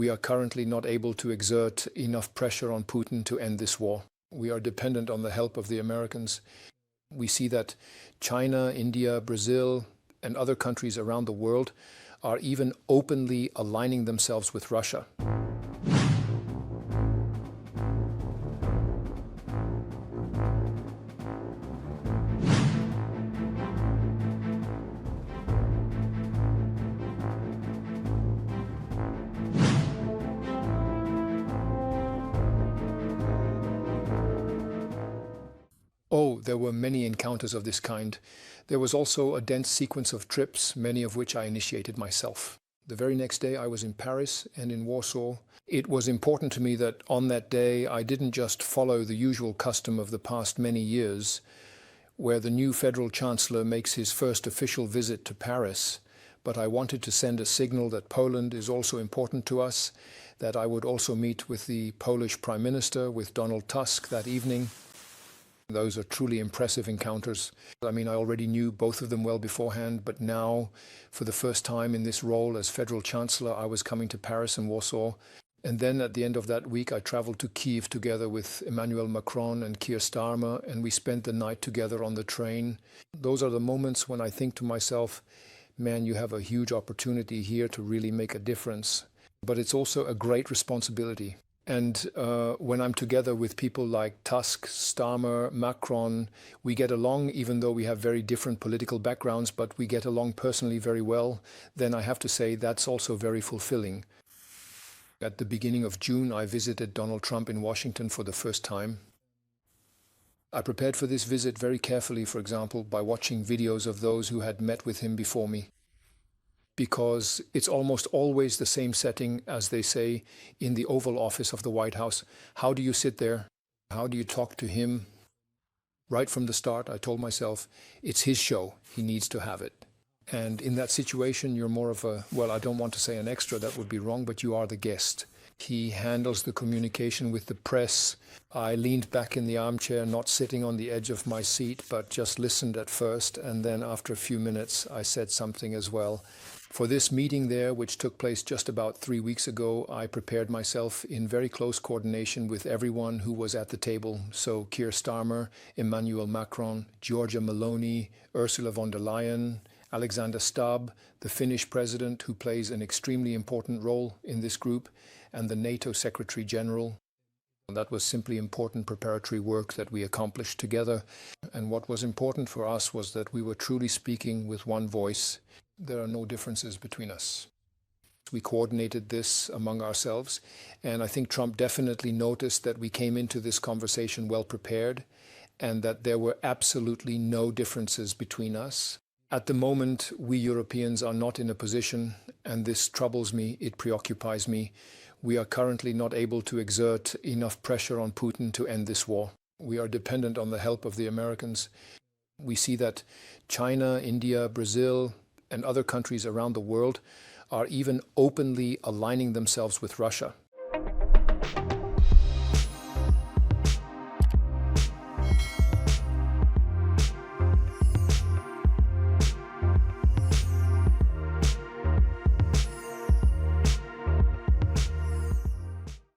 We are currently not able to exert enough pressure on Putin to end this war. We are dependent on the help of the Americans. We see that China, India, Brazil, and other countries around the world are even openly aligning themselves with Russia. Oh, there were many encounters of this kind. There was also a dense sequence of trips, many of which I initiated myself. The very next day I was in Paris and in Warsaw. It was important to me that on that day I didn't just follow the usual custom of the past many years, where the new federal chancellor makes his first official visit to Paris, but I wanted to send a signal that Poland is also important to us, that I would also meet with the Polish Prime Minister, with Donald Tusk that evening. Those are truly impressive encounters. I mean, I already knew both of them well beforehand, but now, for the first time in this role as Federal Chancellor, I was coming to Paris and Warsaw. And then at the end of that week, I traveled to Kyiv together with Emmanuel Macron and Keir Starmer, and we spent the night together on the train. Those are the moments when I think to myself, man, you have a huge opportunity here to really make a difference. But it's also a great responsibility. And when I'm together with people like Tusk, Starmer, Macron, we get along, even though we have very different political backgrounds, but we get along personally very well, then I have to say that's also very fulfilling. At the beginning of June, I visited Donald Trump in Washington for the first time. I prepared for this visit very carefully, for example, by watching videos of those who had met with him before me. Because it's almost always the same setting, as they say, in the Oval Office of the White House. How do you sit there? How do you talk to him? Right from the start, I told myself, it's his show. He needs to have it. And in that situation, you're more of a, well, I don't want to say an extra, that would be wrong, but you are the guest. He handles the communication with the press. I leaned back in the armchair, not sitting on the edge of my seat, but just listened at first. And then after a few minutes, I said something as well. For this meeting there, which took place just about 3 weeks ago, I prepared myself in very close coordination with everyone who was at the table. So Keir Starmer, Emmanuel Macron, Giorgia Meloni, Ursula von der Leyen, Alexander Stubb, the Finnish president, who plays an extremely important role in this group, and the NATO Secretary General. That was simply important preparatory work that we accomplished together. And what was important for us was that we were truly speaking with one voice. There are no differences between us. We coordinated this among ourselves, and I think Trump definitely noticed that we came into this conversation well prepared and that there were absolutely no differences between us. At the moment, we Europeans are not in a position, and this troubles me, it preoccupies me. We are currently not able to exert enough pressure on Putin to end this war. We are dependent on the help of the Americans. We see that China, India, Brazil, and other countries around the world are even openly aligning themselves with Russia.